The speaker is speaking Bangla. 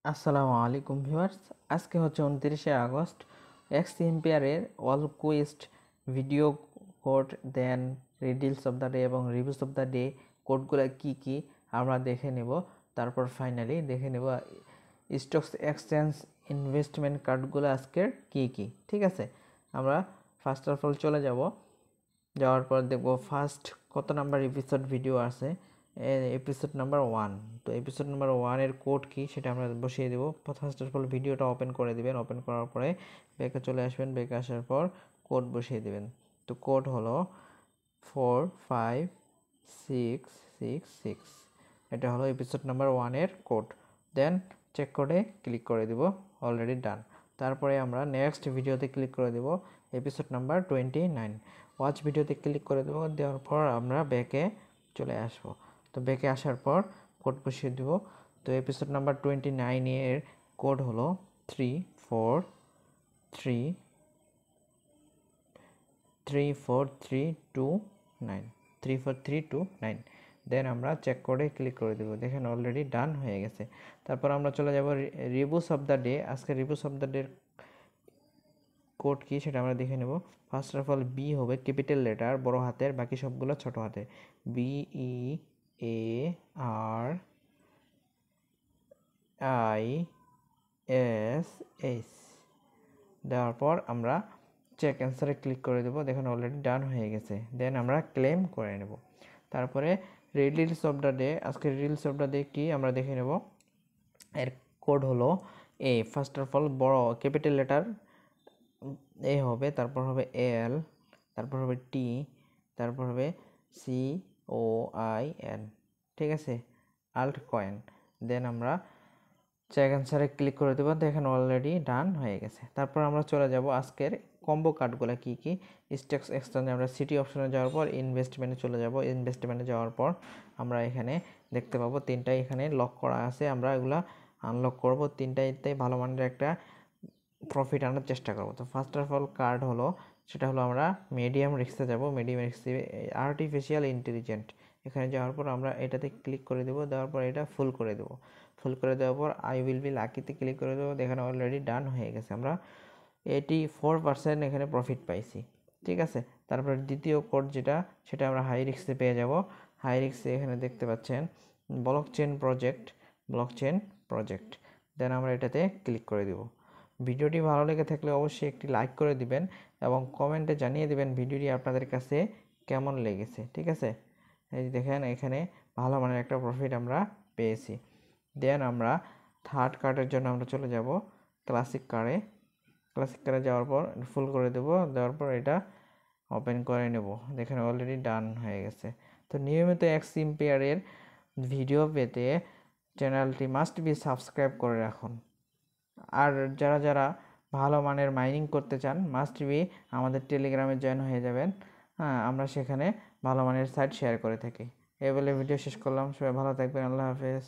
আসসালামু আলাইকুম ভিউয়ার্স। আজকে হচ্ছে 29শে আগস্ট। এক্স এম্পিয়ারের all quest video code then riddles of the day এবং রিভিউস অফ দ্য ডে কোডগুলো কি আমরা দেখে নেব। তারপর ফাইনালি দেখে নেব স্টকস এক্সচেঞ্জ ইনভেস্টমেন্ট কার্ডগুলো আজকের কি। ঠিক আছে, আমরা ফার্স্ট অফ অল চলে যাওয়ার পর দেখব ফার্স্ট কত নাম্বার এপিসোড ভিডিও আছে। Episode number 1। তো এপিসোড নাম্বার 1 এর কোড কি সেটা আমরা বসিয়ে দেব। ফার্স্ট অফ অল ভিডিওটা ওপেন করে দিবেন। ওপেন করার পরে ব্যাকে চলে আসবেন। ব্যাকে আসার পর কোড বসিয়ে দিবেন। তো কোড হলো 45666। এটা হলো এপিসোড নাম্বার 1 এর কোড। দেন চেক করে ক্লিক করে দিব, অলরেডি ডান। তারপরে আমরা নেক্সট ভিডিওতে ক্লিক করে দেব, এপিসোড নাম্বার 29। ওয়াচ ভিডিওতে ক্লিক করে দেবো। দেওয়ার পর আমরা ব্যাকে চলে আসব। তো ব্যাকে আসার পর কোড বসিয়ে দেব। তো এপিসোড নাম্বার 29 এর কোড হলো 34329। দেন আমরা চেক করে ক্লিক করে দেবো। দেখেন অলরেডি ডান হয়ে গেছে। তারপর আমরা চলে যাব রিভিউস অফ দ্য ডে। আজকে reviews of the day code কি সেটা আমরা দেখে নেব। ফার্স্ট অফ অল বি হবে ক্যাপিটাল লেটার বড় হাতের, বাকি সবগুলো ছোট হাতের। BEARIS দেওয়ার পর আমরা চেক অ্যান্সারে ক্লিক করে দেবো। দেখুন অলরেডি ডান হয়ে গেছে। দেন আমরা ক্লেম করে নেব। তারপরে রিলস অফ দ্য ডে। আজকে রিলস অফ দ্য ডে কি আমরা দেখে নেব। এর কোড হলো এ। ফার্স্ট অফ অল বড় ক্যাপিটাল লেটার এ হবে, তারপর হবে এল, তারপর হবে টি, তারপর হবে COIN। ঠিক আছে, আল্ট কয়েন। দেন আমরা চেক অ্যান্সারে ক্লিক করে দেবো। দেখেন অলরেডি ডান হয়ে গেছে। তারপর আমরা চলে যাব আজকের কম্বো কার্ডগুলো কি। স্টকস এক্সচেঞ্জে আমরা সিটি অপশনে যাওয়ার পর ইনভেস্টমেন্টে চলে যাব। ইনভেস্টমেন্টে যাওয়ার পর আমরা এখানে দেখতে পাবো তিনটাই এখানে লক করা আছে। আমরা এগুলা আনলক করব। তিনটাইতে ভালো মানের একটা প্রফিট আনার চেষ্টা করব। তো ফার্স্ট অফ অল কার্ড হলো, সেটা হলো আমরা মিডিয়াম রিস্কে যাব। মিডিয়াম রিস্কে আর্টিফিশিয়াল ইন্টেলিজেন্ট। এখানে যাওয়ার পর আমরা এটাতে ক্লিক করে দেবো। দেওয়ার পর এটা ফুল করে দেবো। ফুল করে দেওয়ার পর আই উইল বি লাকিতে ক্লিক করে দেবো। দেখেন অলরেডি ডান হয়ে গেছে। আমরা 84% এখানে প্রফিট পাইছি। ঠিক আছে, তারপর দ্বিতীয় কোড যেটা, সেটা আমরা হাই রিস্কে পেয়ে যাব। হাই রিস্কে এখানে দেখতে পাচ্ছেন ব্লকচেন প্রজেক্ট। দেন আমরা এটাতে ক্লিক করে দেব। ভিডিওটি ভালো লেগে থাকলে অবশ্যই একটি লাইক করে দিবেন এবং কমেন্টে জানিয়ে দিবেন ভিডিওটি আপনাদের কাছে কেমন লেগেছে। ঠিক আছে, এই দেখেন এখানে ভালো মানের একটা প্রফিট আমরা পেয়েছি। দেন আমরা থার্ড কার্ডের জন্য আমরা চলে যাব ক্লাসিক কার্ডে যাওয়ার পর ফুল করে দেব। দেওয়ার পর এটা ওপেন করে নেব। দেখেন অলরেডি ডান হয়ে গেছে। তো নিয়মিত এক্স এম্পিয়ারের ভিডিও পেতে চ্যানেলটি মাস্ট বি সাবস্ক্রাইব করে রাখুন। আর যারা ভালো মানের মাইনিং করতে চান মাস্ট বি আমাদের টেলিগ্রামে জয়েন হয়ে যাবেন। হ্যাঁ, আমরা সেখানে ভালো মানের সাইট শেয়ার করে থাকি। এই বলে ভিডিও শেষ করলাম। সবাই ভালো থাকবেন। আল্লাহ হাফেজ।